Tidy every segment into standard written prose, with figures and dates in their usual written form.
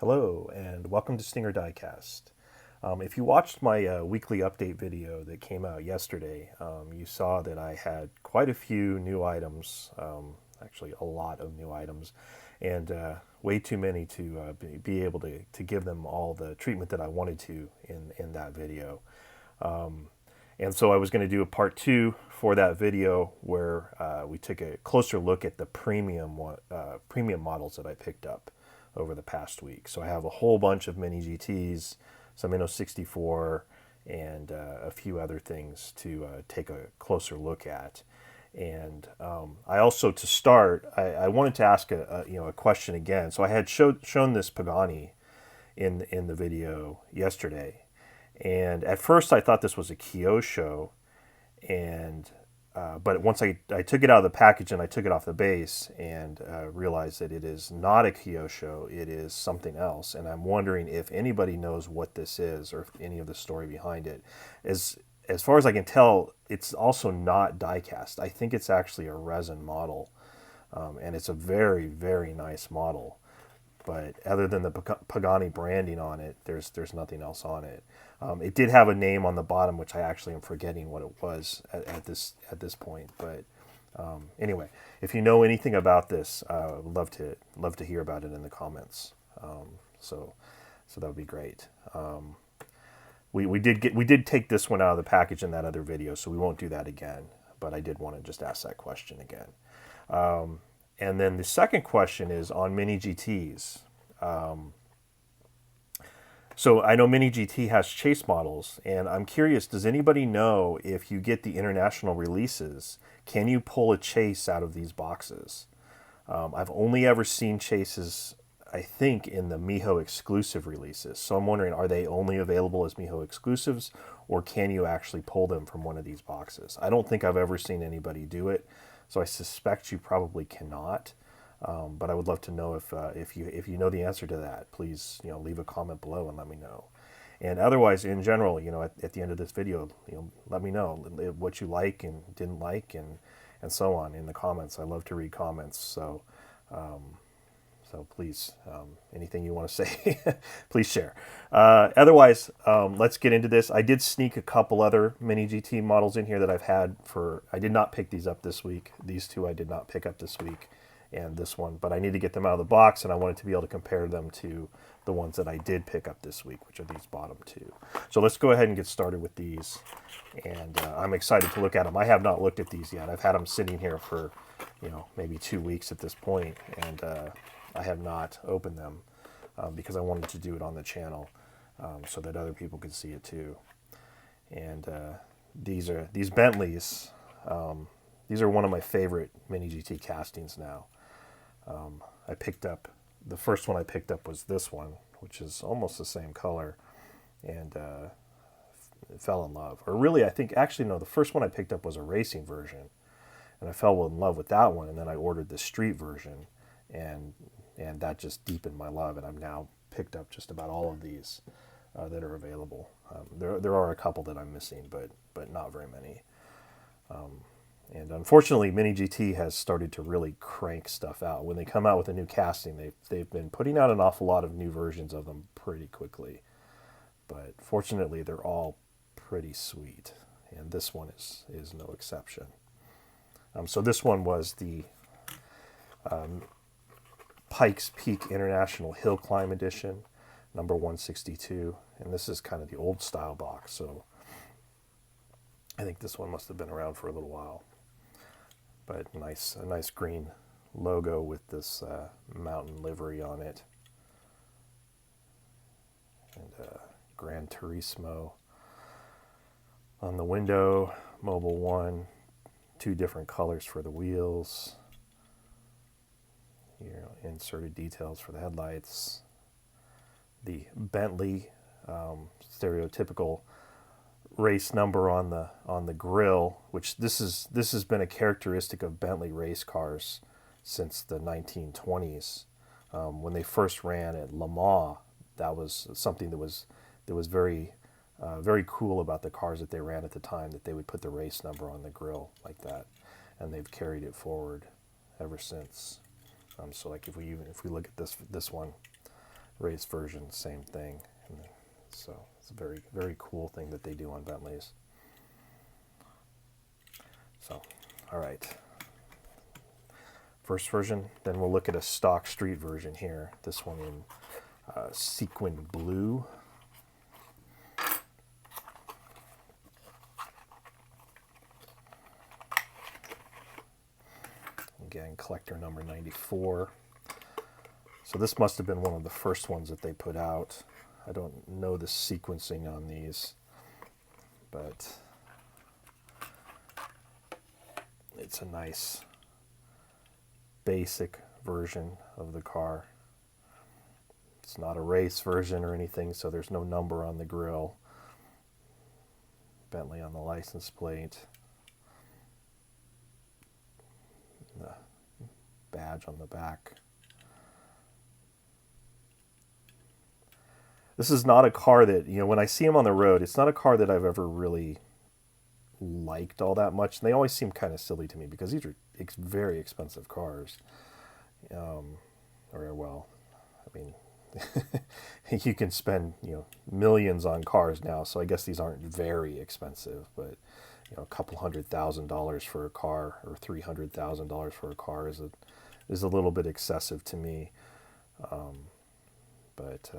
Hello, and welcome to Stinger Diecast. If you watched my weekly update video that came out yesterday, you saw that I had quite a few new items, actually a lot of new items, and way too many to be able to give them all the treatment that I wanted to in that video. And so I was going to do a part two for that video where we took a closer look at the premium models that I picked up over the past week. So I have a whole bunch of mini GTs, some inno64, and a few other things to take a closer look at. And I also, to start, I wanted to ask a question again. So I had shown this Pagani in the video yesterday, and at first I thought this was a Kyosho, and but once I took it out of the package and I took it off the base and realized that it is not a Kyosho, it is something else. And I'm wondering if anybody knows what this is or any of the story behind it. As far as I can tell, it's also not die-cast. I think it's actually a resin model, and it's a very, very nice model. But other than the Pagani branding on it, there's nothing else on it. It did have a name on the bottom, which I actually am forgetting what it was at this point. But anyway, if you know anything about this, I would love to hear about it in the comments. So that would be great. We did take this one out of the package in that other video, so we won't do that again. But I did want to just ask that question again. And then the second question is on Mini GTs. So I know Mini GT has chase models, and I'm curious, does anybody know if you get the international releases, can you pull a chase out of these boxes? I've only ever seen chases, I think, in the Miho exclusive releases. So I'm wondering, are they only available as Miho exclusives, or can you actually pull them from one of these boxes? I don't think I've ever seen anybody do it, so I suspect you probably cannot. But I would love to know if you know the answer to that. Please, leave a comment below and let me know. And otherwise, in general, at the end of this video, let me know what you like and didn't like, and so on in the comments. I love to read comments. So please, anything you want to say, please share. Otherwise, let's get into this. I did sneak a couple other Mini GT models in here that I've had I did not pick these up this week. These two I did not pick up this week, and this one. But I need to get them out of the box, and I wanted to be able to compare them to the ones that I did pick up this week, which are these bottom two. So let's go ahead and get started with these. And I'm excited to look at them. I have not looked at these yet. I've had them sitting here for, maybe 2 weeks at this point, and I have not opened them because I wanted to do it on the channel so that other people could see it too. And these Bentleys. These are one of my favorite Mini GT castings now. I picked up, the first one I picked up was this one, which is almost the same color, and fell in love. Or really, I think, actually, no, the first one I picked up was a racing version, and I fell in love with that one, and then I ordered the street version, and that just deepened my love, and I've now picked up just about all of these that are available. There are a couple that I'm missing, but not very many. And unfortunately, Mini GT has started to really crank stuff out. When they come out with a new casting, they've been putting out an awful lot of new versions of them pretty quickly. But fortunately, they're all pretty sweet, and this one is no exception. So this one was the Pikes Peak International Hill Climb Edition, number 162, and this is kind of the old style box, so I think this one must have been around for a little while. But a nice green logo with this mountain livery on it, and Gran Turismo on the window, Mobile 1, 2 different colors for the wheels. Inserted details for the headlights. The Bentley stereotypical race number on the grill, which this has been a characteristic of Bentley race cars since the 1920s. When they first ran at Le Mans, that was something that was very very cool about the cars that they ran at the time, that they would put the race number on the grill like that, and they've carried it forward ever since. So like if we look at this one, race version, same thing. And so it's a very, very cool thing that they do on Bentleys. So, all right. First version, then we'll look at a stock street version here. This one in sequin blue. Again, collector number 94. So this must have been one of the first ones that they put out. I don't know the sequencing on these, but it's a nice basic version of the car. It's not a race version or anything, so there's no number on the grille. Bentley on the license plate. The badge on the back. This is not a car that, when I see them on the road, it's not a car that I've ever really liked all that much. And they always seem kind of silly to me because these are very expensive cars. You can spend, millions on cars now. So I guess these aren't very expensive, but a couple $100,000 for a car or $300,000 for a car is a little bit excessive to me. But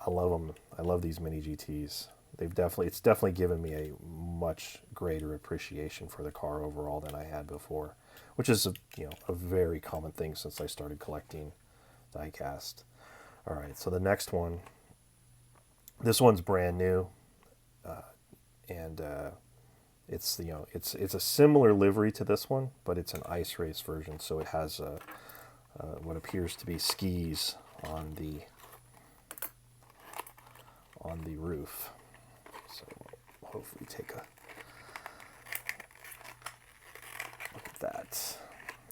I love them. I love these mini GTs. It's definitely given me a much greater appreciation for the car overall than I had before, which is a very common thing since I started collecting diecast. All right, so the next one, this one's brand new, and it's it's a similar livery to this one, but it's an ice race version, so it has what appears to be skis on the roof. So we'll hopefully take a look at that.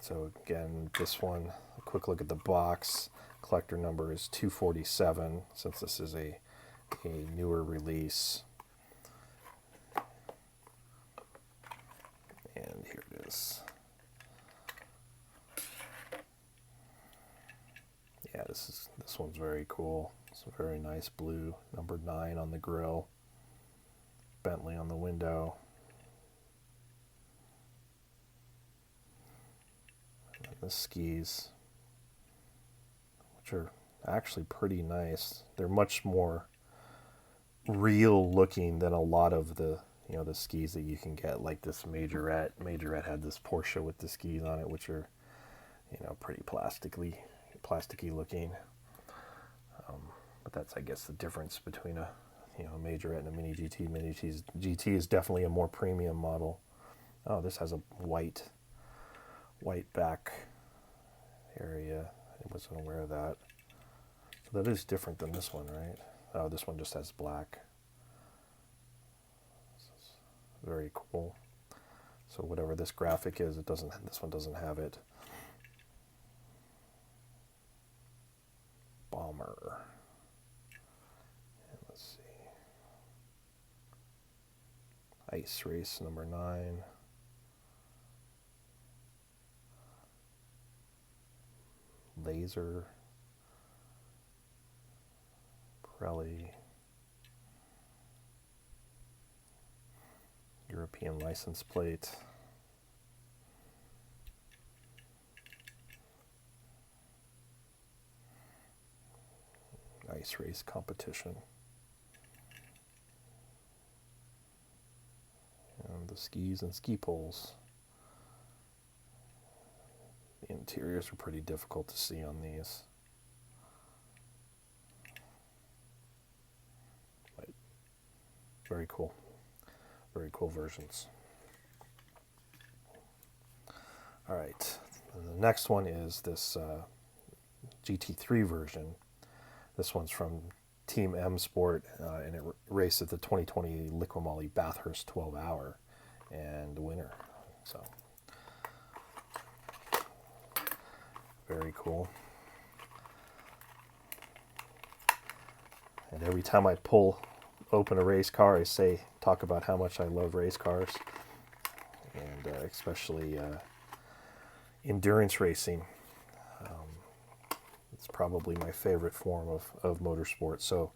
So again, this one, a quick look at the box. Collector number is 247, since this is a newer release. And here it is. Yeah, this one's very cool. It's a very nice blue, number 9 on the grille. Bentley on the window. And the skis, which are actually pretty nice. They're much more real looking than a lot of the the skis that you can get, like this Majorette. Majorette had this Porsche with the skis on it, which are pretty plasticky looking. But that's, I guess, the difference between a Majorette and a Mini GT. Mini GT is definitely a more premium model. Oh, this has a white back area. I wasn't aware of that. So that is different than this one, right? Oh, this one just has black. This is very cool. So whatever this graphic is, this one doesn't have it. Bomber. And let's see. Ice race number 9. Laser. Pirelli. European license plate. Ice race competition. And the skis and ski poles. The interiors are pretty difficult to see on these. But very cool. Very cool versions. All right. And the next one is this GT3 version. This one's from Team M Sport, and it raced at the 2020 Liqui Bathurst 12 Hour, and the winner. So very cool. And every time I open a race car, I talk about how much I love race cars, and especially endurance racing. It's probably my favorite form of motorsport. So,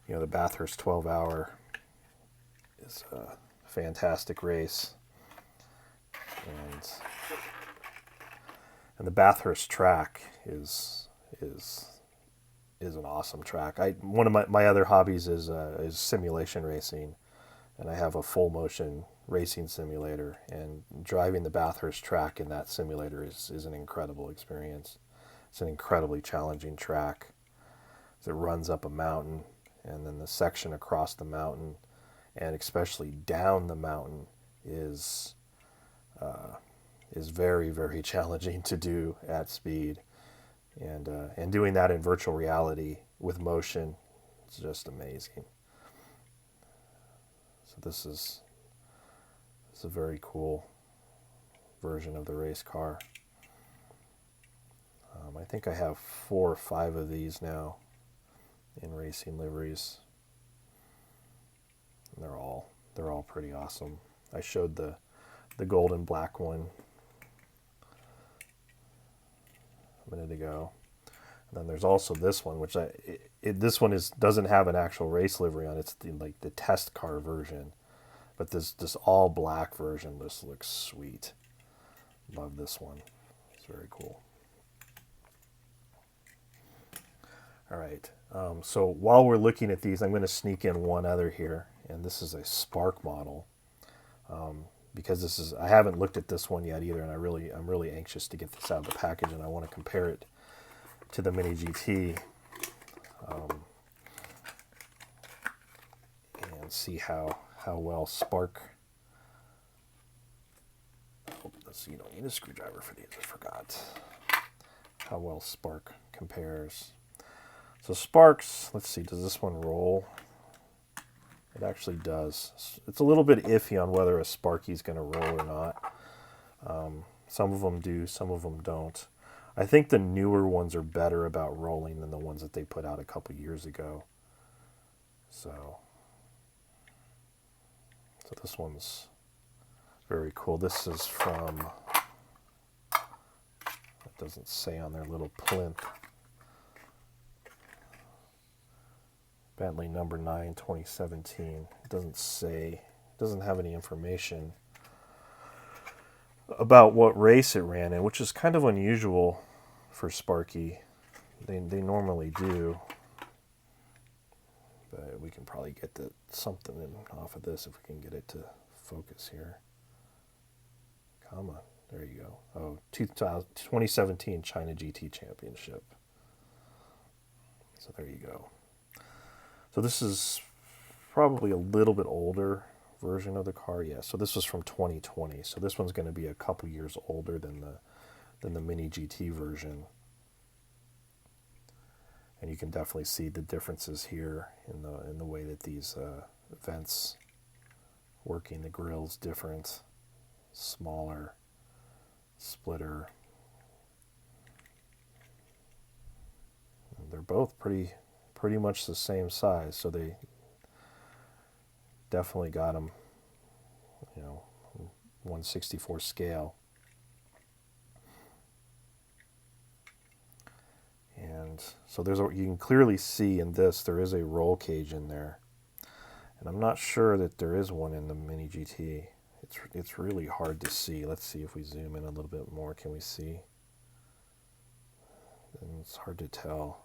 you know, the Bathurst 12-hour is a fantastic race, and the Bathurst track is an awesome track. One of my other hobbies is simulation racing, and I have a full motion racing simulator, and driving the Bathurst track in that simulator is an incredible experience. It's an incredibly challenging track. It runs up a mountain, and then the section across the mountain, and especially down the mountain, is very, very challenging to do at speed. And doing that in virtual reality with motion is just amazing. So this is a very cool version of the race car. I think I have 4 or 5 of these now in racing liveries. And they're all pretty awesome. I showed the gold and black one a minute ago. And then there's also this one, which this one doesn't have an actual race livery on it. It's like the test car version. But this all black version, this looks sweet. Love this one. It's very cool. All right. So while we're looking at these, I'm going to sneak in one other here, and this is a Spark model. Because I haven't looked at this one yet either, and I'm really anxious to get this out of the package, and I want to compare it to the Mini GT, and see how well Spark. Oh, you don't need a screwdriver for these. I forgot how well Spark compares. So Sparks, let's see, does this one roll? It actually does. It's a little bit iffy on whether a Sparky's going to roll or not. Some of them do, some of them don't. I think the newer ones are better about rolling than the ones that they put out a couple years ago. So this one's very cool. This is from, it doesn't say on their little plinth, Bentley number 9, 2017. It doesn't say, it doesn't have any information about what race it ran in, which is kind of unusual for Sparky. They normally do. But we can probably get something off of this if we can get it to focus here. Come on. There you go. Oh, 2017 China GT Championship. So there you go. So this is probably a little bit older version of the car. Yeah, so this was from 2020. So this one's going to be a couple years older than the Mini GT version. And you can definitely see the differences here in the way that these vents working. The grill's different, smaller, splitter. And they're both pretty much the same size, so they definitely got them, 1/64 scale. And so you can clearly see in this there is a roll cage in there, and I'm not sure that there is one in the Mini GT. It's really hard to see. Let's see if we zoom in a little bit more. Can we see? And it's hard to tell.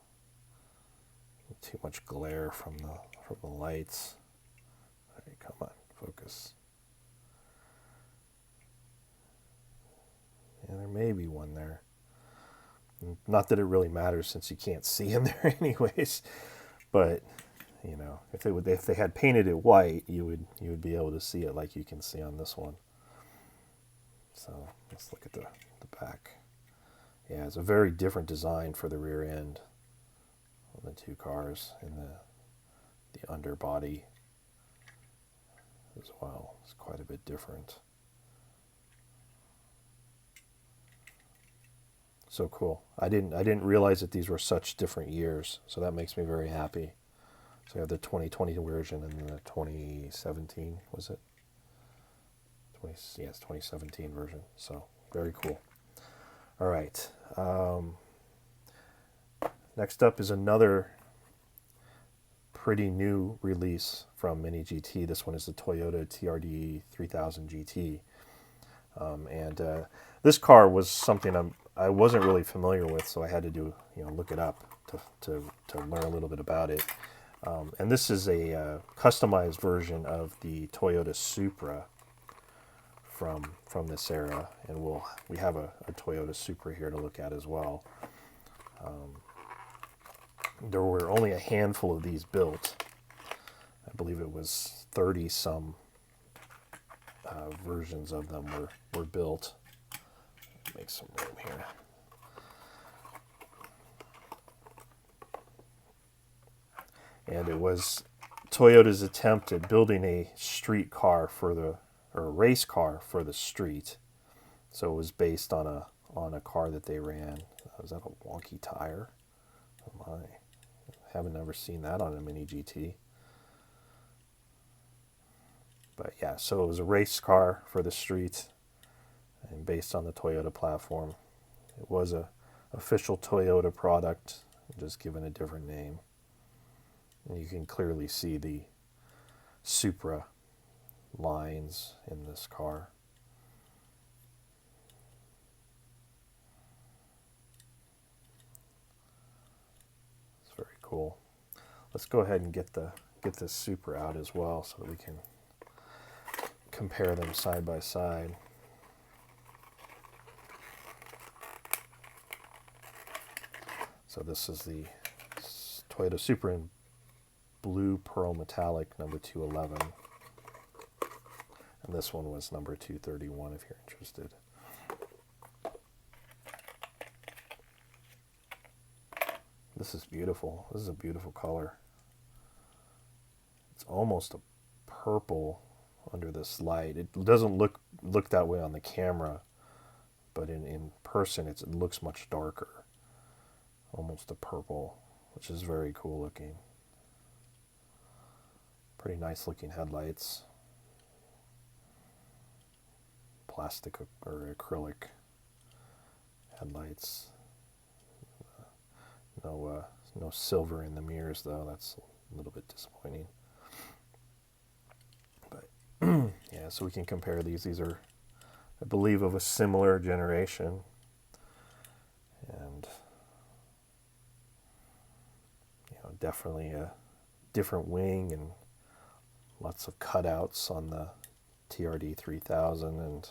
Too much glare from the lights. All right, come on, focus. Yeah, there may be one there. Not that it really matters since you can't see in there anyways. But if they had painted it white, you would be able to see it like you can see on this one. So let's look at the back. Yeah, it's a very different design for the rear end on the two cars, and the underbody as well. It's quite a bit different. So cool. I didn't realize that these were such different years, so that makes me very happy. So you have the 2020 version and the 2017, was it? Yes, 2017 version. So very cool. All right. next up is another pretty new release from Mini GT. This one is the Toyota TRD 3000 GT. And this car was something I wasn't really familiar with, so I had to look it up to learn a little bit about it. And this is a customized version of the Toyota Supra from this era, and we have a Toyota Supra here to look at as well. There were only a handful of these built. I believe it was 30 some versions of them were built. Make some room here. And it was Toyota's attempt at building a street car or a race car for the street. So it was based on a car that they ran. Was that a wonky tire? Oh my. Haven't ever seen that on a Mini GT. But yeah, so it was a race car for the street and based on the Toyota platform. It was a official Toyota product, just given a different name. And you can clearly see the Supra lines in this car. It's very cool. Let's go ahead and get this Supra out as well so that we can compare them side by side. So this is the Toyota Supra in blue pearl metallic number 211. And this one was number 231 if you're interested. This is beautiful. This is a beautiful color. It's almost a purple under this light. It doesn't look that way on the camera, but in person it looks much darker. Almost a purple, which is very cool looking. Pretty nice looking headlights. Plastic or acrylic headlights. No silver in the mirrors though. That's a little bit disappointing. But yeah, so we can compare these. These are, I believe, of a similar generation. And definitely a different wing and lots of cutouts on the TRD 3000 and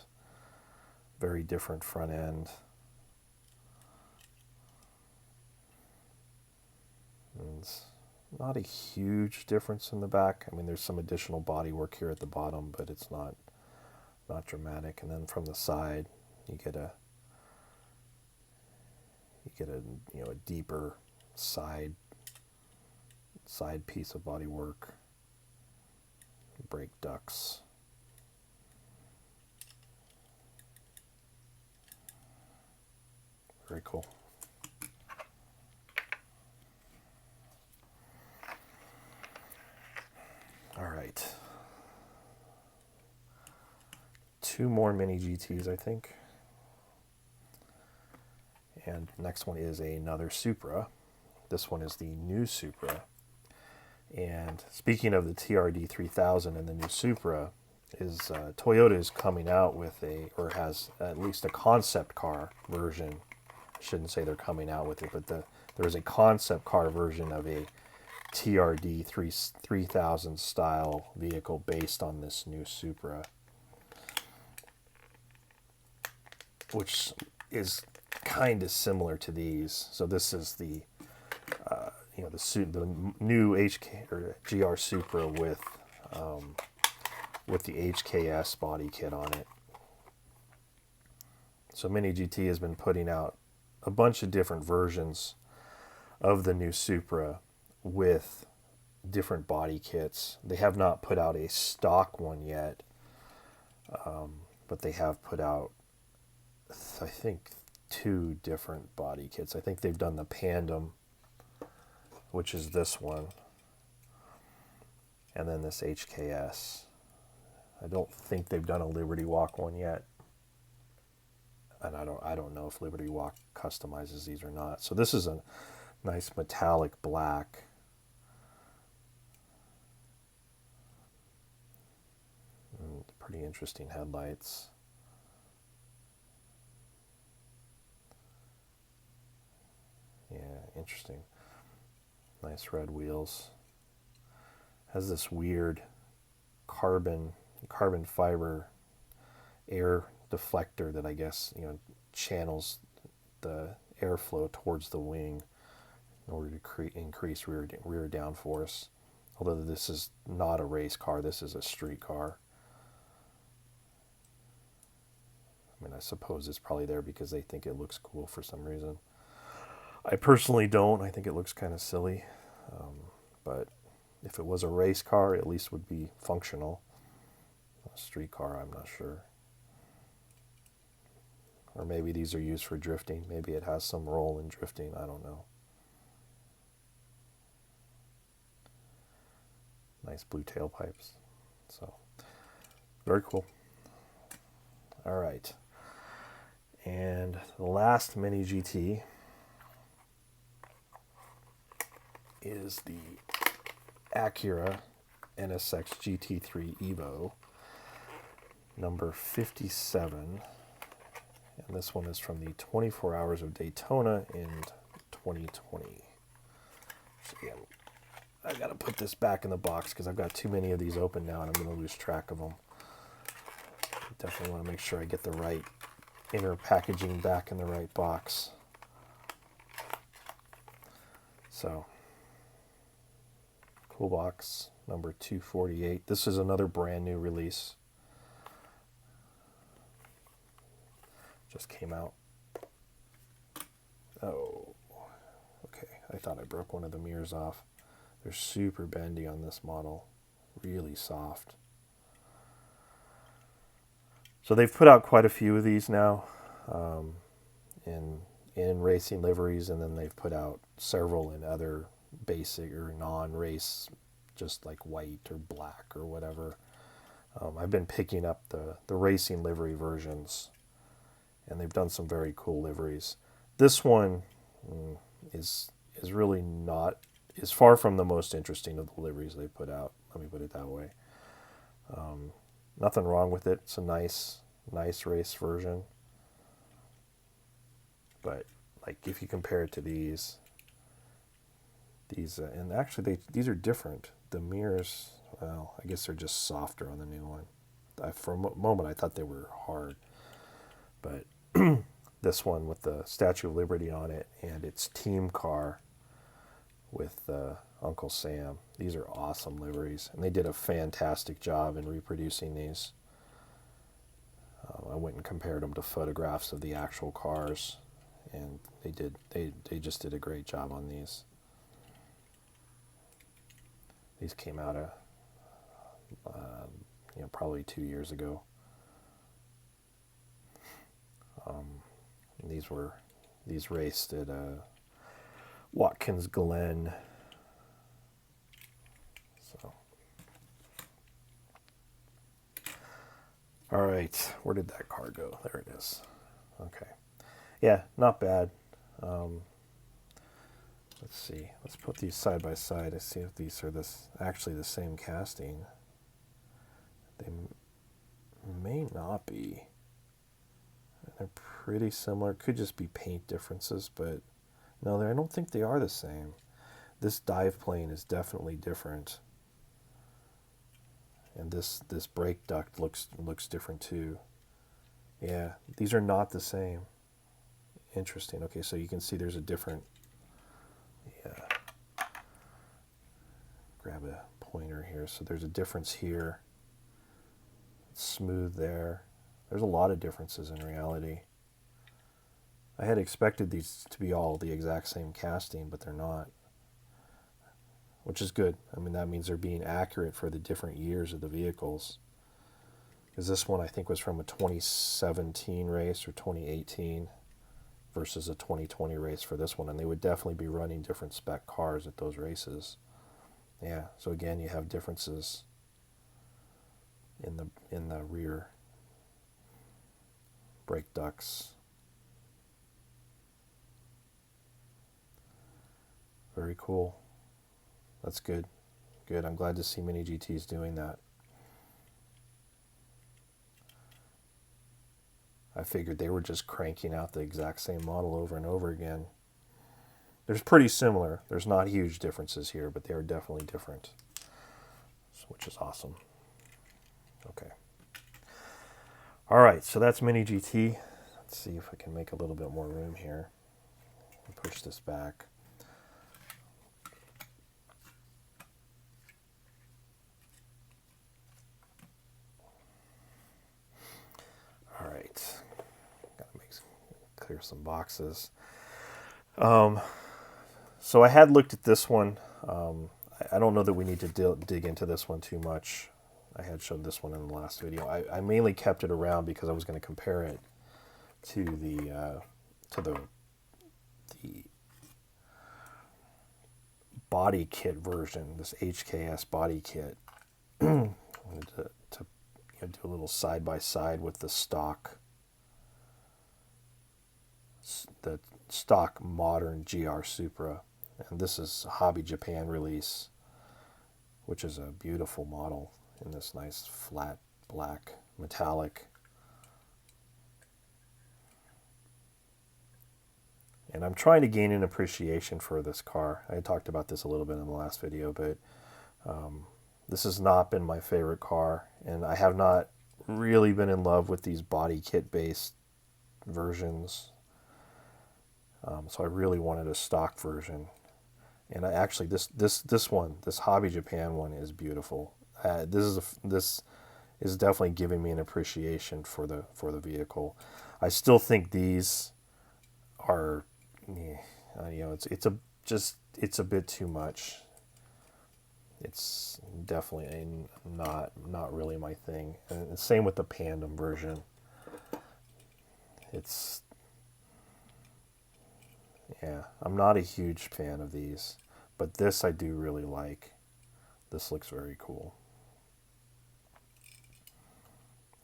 very different front end. And not a huge difference in the back. I mean, there's some additional body work here at the bottom, but it's not dramatic. And then from the side, you get a deeper side piece of body work, brake ducts. Very cool. All right. 2 more Mini GTs, I think. And next one is another Supra. This one is the new Supra. And speaking of the TRD 3000 and the new Supra, Toyota is coming out with or has at least a concept car version. I shouldn't say they're coming out with it, but there's a concept car version of a TRD 3000 style vehicle based on this new Supra, which is kind of similar to these. So this is the new HK or GR Supra with the HKS body kit on it. So Mini GT has been putting out a bunch of different versions of the new Supra with different body kits. They have not put out a stock one yet, but they have put out, I think, 2 different body kits. I think they've done the Pandem, which is this one, and then this HKS. I don't think they've done a Liberty Walk one yet, and I don't know if Liberty Walk customizes these or not. So this is Nice metallic black. Pretty interesting headlights. Yeah, interesting. Nice red wheels. Has this weird carbon fiber air deflector that I guess, channels the airflow towards the wing in order to increase rear downforce. Although this is not a race car, this is a street car. I mean, I suppose it's probably there because they think it looks cool for some reason. I personally don't. I think it looks kind of silly. But if it was a race car, at least would be functional. A street car, I'm not sure. Or maybe these are used for drifting. Maybe it has some role in drifting. I don't know. Nice blue tailpipes. So, very cool. All right. And the last Mini GT is the Acura NSX GT3 Evo, number 57. And this one is from the 24 Hours of Daytona in 2020. So yeah, I gotta put this back in the box because I've got too many of these open now and I'm gonna lose track of them. Definitely want to make sure I get the right inner packaging back in the right box. So, cool box, number 248. This is another brand new release. Just came out. Oh, okay. I thought I broke one of the mirrors off. They're super bendy on this model. Really soft. So they've put out quite a few of these now in racing liveries, and then they've put out several in other basic or non-race, just like white or black or whatever. I've been picking up the racing livery versions, and they've done some very cool liveries. This one is really not, is far from the most interesting of the liveries they've put out. Let me put it that way. Nothing wrong with it. It's a nice race version. But like if you compare it to these, and actually these are different. The mirrors, well, I guess they're just softer on the new one. For a moment I thought they were hard, but this one with the Statue of Liberty on it and its team car with Uncle Sam. These are awesome liveries, and they did a fantastic job in reproducing these. I went and compared them to photographs of the actual cars, and they just did a great job on these. These came out probably 2 years ago. These raced at Watkins Glen. So, all right, where did that car go? There it is. Okay, yeah, not bad. Let's see. Let's put these side by side and see if these are actually the same casting. They may not be. They're pretty similar. Could just be paint differences, but no, I don't think they are the same. This dive plane is definitely different, and this brake duct looks different too. Yeah, these are not the same. Interesting. Okay, so you can see there's a different. Yeah. Grab a pointer here. So there's a difference here. It's smooth there. There's a lot of differences in reality. I had expected these to be all the exact same casting, but they're not, which is good. I mean, that means they're being accurate for the different years of the vehicles. Because this one, I think, was from a 2017 race or 2018 versus a 2020 race for this one, and they would definitely be running different spec cars at those races. Yeah, so again, you have differences in the rear brake ducts. Very cool. That's good. Good. I'm glad to see Mini GTs doing that. I figured they were just cranking out the exact same model over and over again. They're pretty similar. There's not huge differences here, but they are definitely different, which is awesome. Okay. All right, so that's Mini GT. Let's see if I can make a little bit more room here. Push this back. All right. Clear some boxes. So I had looked at this one. I don't know that we need to dig into this one too much. I had showed this one in the last video. I mainly kept it around because I was going to compare it to the body kit version, this HKS body kit. I wanted to do a little side by side with the stock modern GR Supra, and this is a Hobby Japan release, which is a beautiful model in this nice flat black metallic. And I'm trying to gain an appreciation for this car. I talked about this a little bit in the last video, but this has not been my favorite car, and I have not really been in love with these body kit based versions. So I really wanted a stock version, and I actually this one, this Hobby Japan one, is beautiful. This is definitely giving me an appreciation for the vehicle. I still think these are, it's a bit too much. It's definitely not really my thing. And same with the Pandem version. Yeah, I'm not a huge fan of these, but this I do really like. This looks very cool.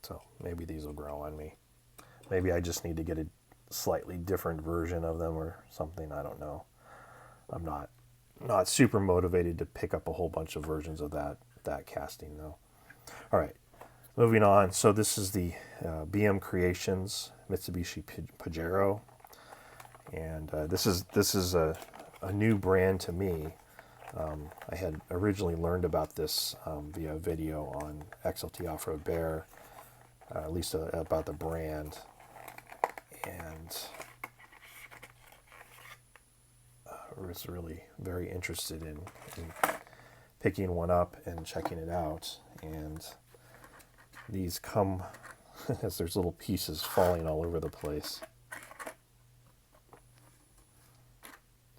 So maybe these will grow on me. Maybe I just need to get a slightly different version of them or something. I don't know. I'm not super motivated to pick up a whole bunch of versions of that casting though. All right, moving on. So this is the BM Creations Mitsubishi Pajero. And this is a new brand to me. I had originally learned about this via a video on XLT Off-Road Bear, at least about the brand, and I was really very interested in picking one up and checking it out. And these come as there's little pieces falling all over the place.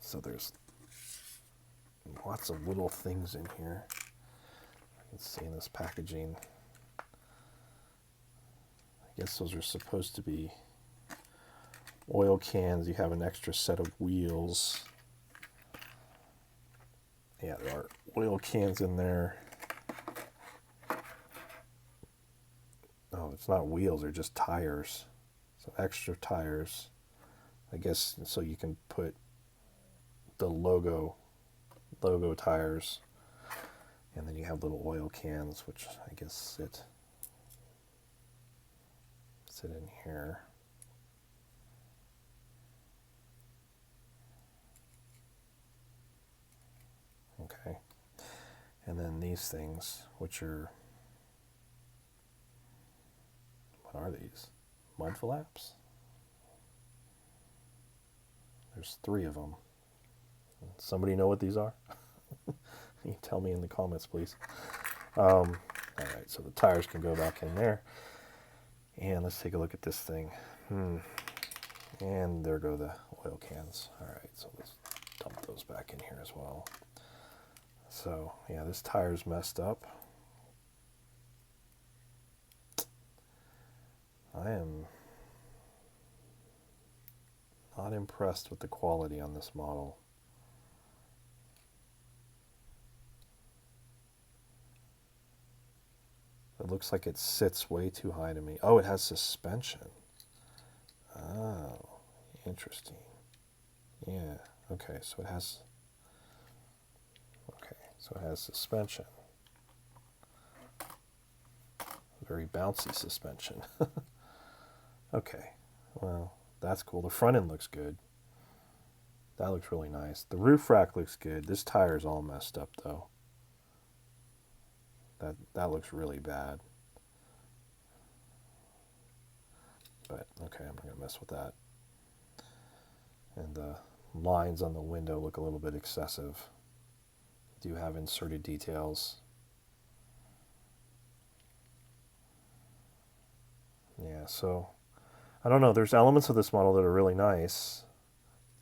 So there's lots of little things in here. You can see in this packaging. I guess those are supposed to be oil cans. You have an extra set of wheels. Yeah, there are oil cans in there. Oh, it's not wheels, they're just tires. So extra tires. I guess so you can put the logo tires, and then you have little oil cans, which I guess sit in here. Okay, and then these things, which are, what are these? Mud flaps? There's 3 of them. Somebody know what these are? You tell me in the comments, please. All right, so the tires can go back in there. And let's take a look at this thing. And there go the oil cans. All right, so let's dump those back in here as well. So, yeah, this tire's messed up. I am not impressed with the quality on this model. It looks like it sits way too high to me. Oh, it has suspension. Oh, interesting. Yeah, okay, so it has So it has suspension. Very bouncy suspension. Okay, well, that's cool. The front end looks good. That looks really nice. The roof rack looks good. This tire's all messed up, though. That looks really bad. But, okay, I'm not going to mess with that. And the lines on the window look a little bit excessive. Do have inserted details. Yeah, so I don't know. There's elements of this model that are really nice.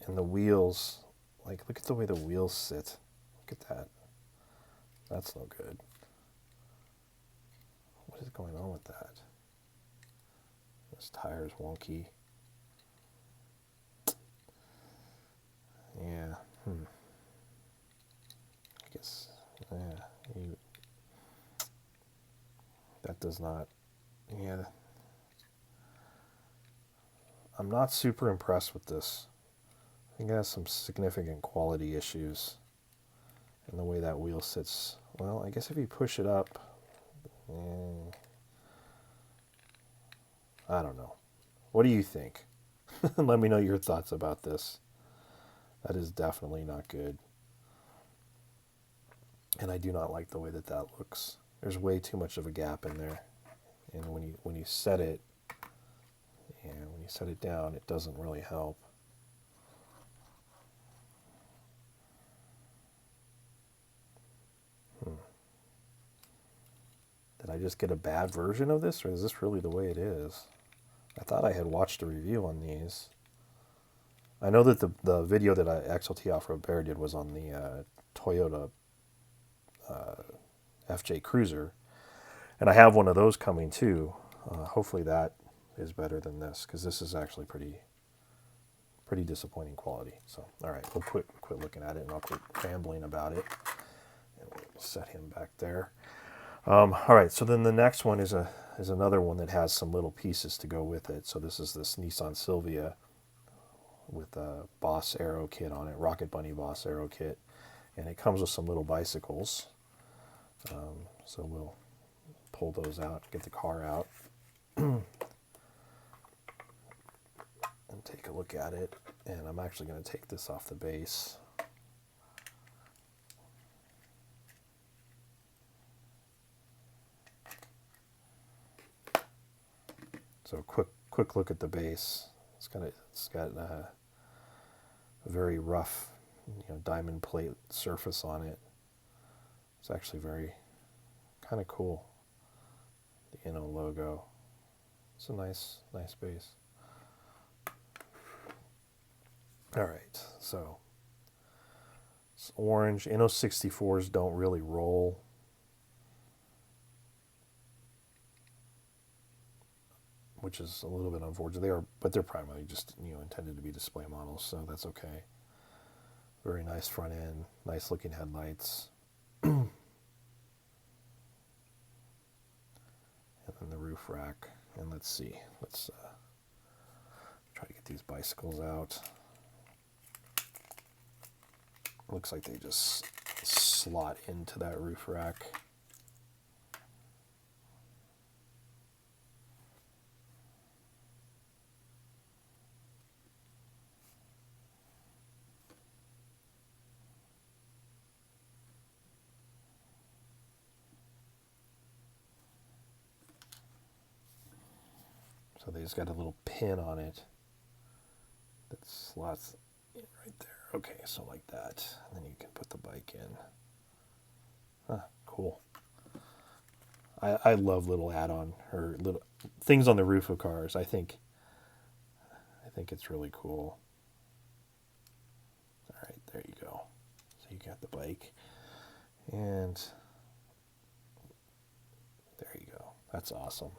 And the wheels, like, look at the way the wheels sit. Look at that. That's no good. What is going on with that? This tire's wonky. Yeah. I guess, yeah. That does not, yeah. I'm not super impressed with this. I think it has some significant quality issues in the way that wheel sits. Well, I guess if you push it up, I don't know. What do you think? Let me know your thoughts about this. That is definitely not good. And I do not like the way that that looks. There's way too much of a gap in there. And when you set it, and when you set it down, it doesn't really help. Did I just get a bad version of this, or is this really the way it is? I thought I had watched a review on these. I know that the video that XLT Off-Road Bear did was on the Toyota FJ Cruiser, and I have one of those coming too. Hopefully that is better than this, because this is actually pretty disappointing quality. So, all right, we'll quit looking at it, and I'll quit rambling about it, and we'll set him back there. All right, so then the next one is another one that has some little pieces to go with it. So this is this Nissan Sylvia with a Boss Aero kit on it, Rocket Bunny Boss Aero kit, and it comes with some little bicycles. So we'll pull those out, get the car out, and take a look at it. And I'm actually going to take this off the base. So quick look at the base. It's got a very rough, diamond plate surface on it. It's actually very kind of cool. The Inno logo. It's a nice base. All right, so it's orange. inno64s don't really roll. Which is a little bit unfortunate. But they're primarily just intended to be display models, so that's okay. Very nice front end, nice looking headlights, and then the roof rack. And let's see, let's try to get these bicycles out. Looks like they just slot into that roof rack. So they just got a little pin on it that slots in right there. Okay, so like that. And then you can put the bike in. Cool. I love little add-on or little things on the roof of cars. I think it's really cool. All right, there you go. So you got the bike. And there you go. That's awesome.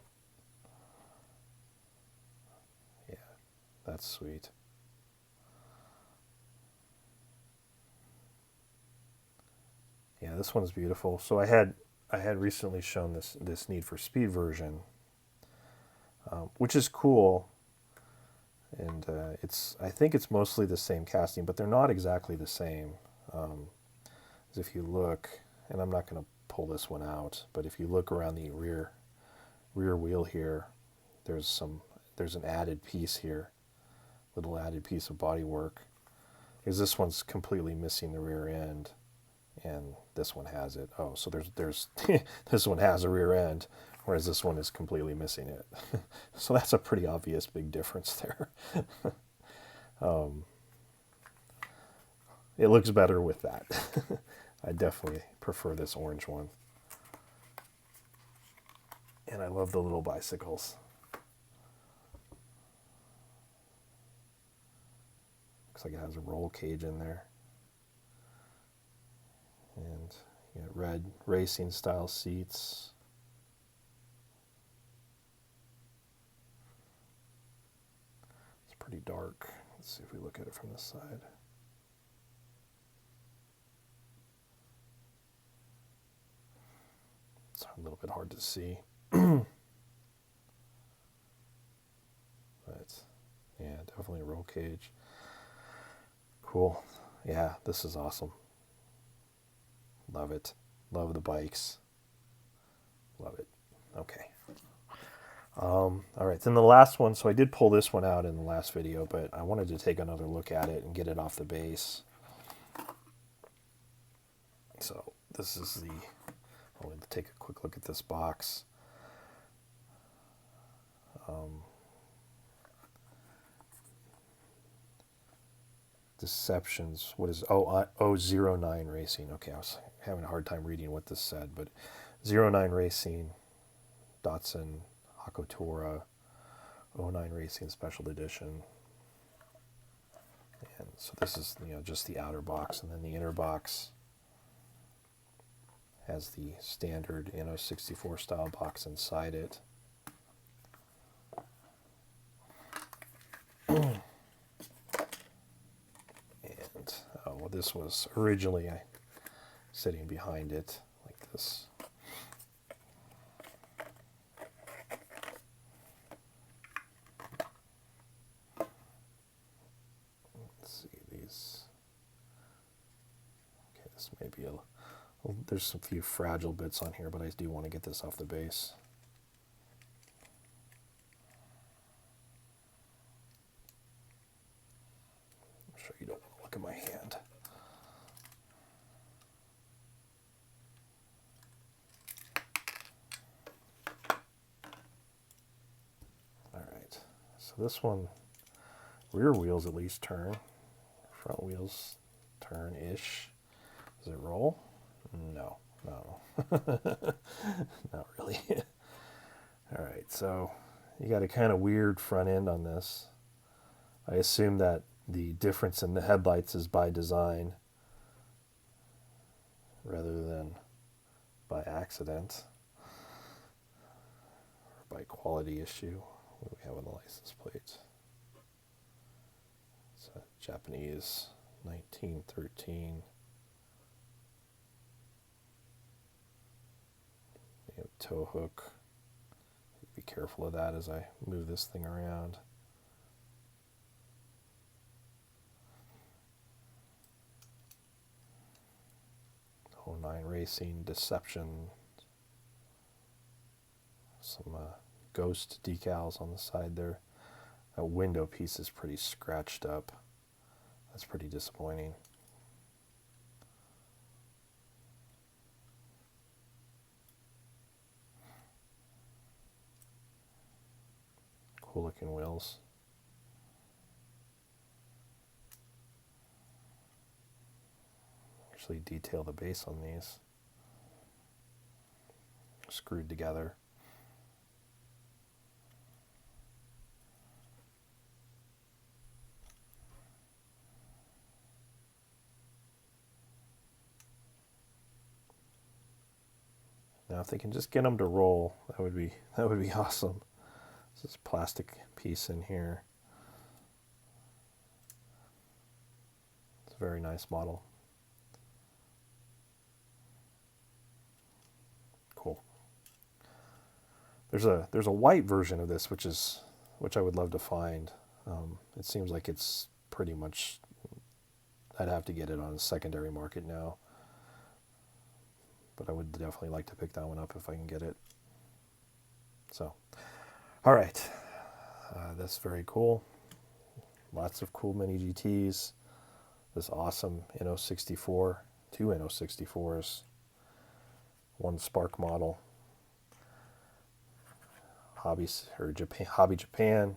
That's sweet. Yeah, this one's beautiful. So I had recently shown this Need for Speed version, which is cool, and I think it's mostly the same casting, but they're not exactly the same. As if you look and I'm not going to pull this one out, but if you look around the rear wheel here, there's an added piece here, little added piece of body work, because this one's completely missing the rear end, and this one has it. Oh, so there's this one has a rear end, whereas this one is completely missing it. So that's a pretty obvious big difference there. It looks better with that. I definitely prefer this orange one. And I love the little bicycles. Looks like it has a roll cage in there. And you got red racing style seats. It's pretty dark. Let's see if we look at it from this side. It's a little bit hard to see. But yeah, definitely a roll cage. Cool. Yeah, this is awesome. Love it. Love the bikes. Love it. Okay. All right, then the last one. So I did pull this one out in the last video, but I wanted to take another look at it and get it off the base. So this is the, I wanted to take a quick look at this box. Deceptions, what is, 09 Racing. Okay, I was having a hard time reading what this said, but 09 Racing, Datsun, Hakotora, 09 Racing Special Edition. And so this is, just the outer box, and then the inner box has the standard inno64 style box inside it. And well, this was originally sitting behind it like this. Let's see these. Okay, this may be there's a few fragile bits on here, but I do want to get this off the base. I'm sure you don't want to look at my hand. All right, so this one, rear wheels at least turn, front wheels turn-ish. Does it roll? No. Not really. All right, so you got a kind of weird front end on this. I assume that the difference in the headlights is by design rather than by accident or by quality issue. What do we have on the license plate? It's a Japanese 1913. Tow hook. Be careful of that as I move this thing around. Oh, 09 Racing, Deception. Some ghost decals on the side there. That window piece is pretty scratched up. That's pretty disappointing. Cool looking wheels. Actually detail the base on these. Screwed together. Now, if they can just get them to roll, that would be awesome. This plastic piece in here. It's a very nice model. Cool. There's a white version of this, which I would love to find. It seems like it's pretty much, I'd have to get it on a secondary market now. but I would definitely like to pick that one up if I can get it. So, all right, that's very cool. Lots of cool mini GTs. This awesome inno64, two inno64s, one Spark model. Hobby Japan.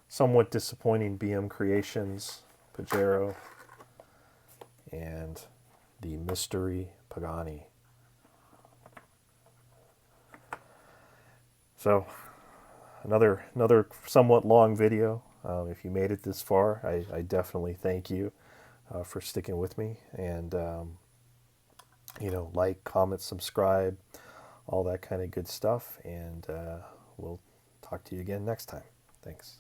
Somewhat disappointing BM Creations, Pajero, and the Mystery Pagani. So another somewhat long video. If you made it this far, I definitely thank you for sticking with me. And like, comment, subscribe, all that kind of good stuff. And we'll talk to you again next time. Thanks.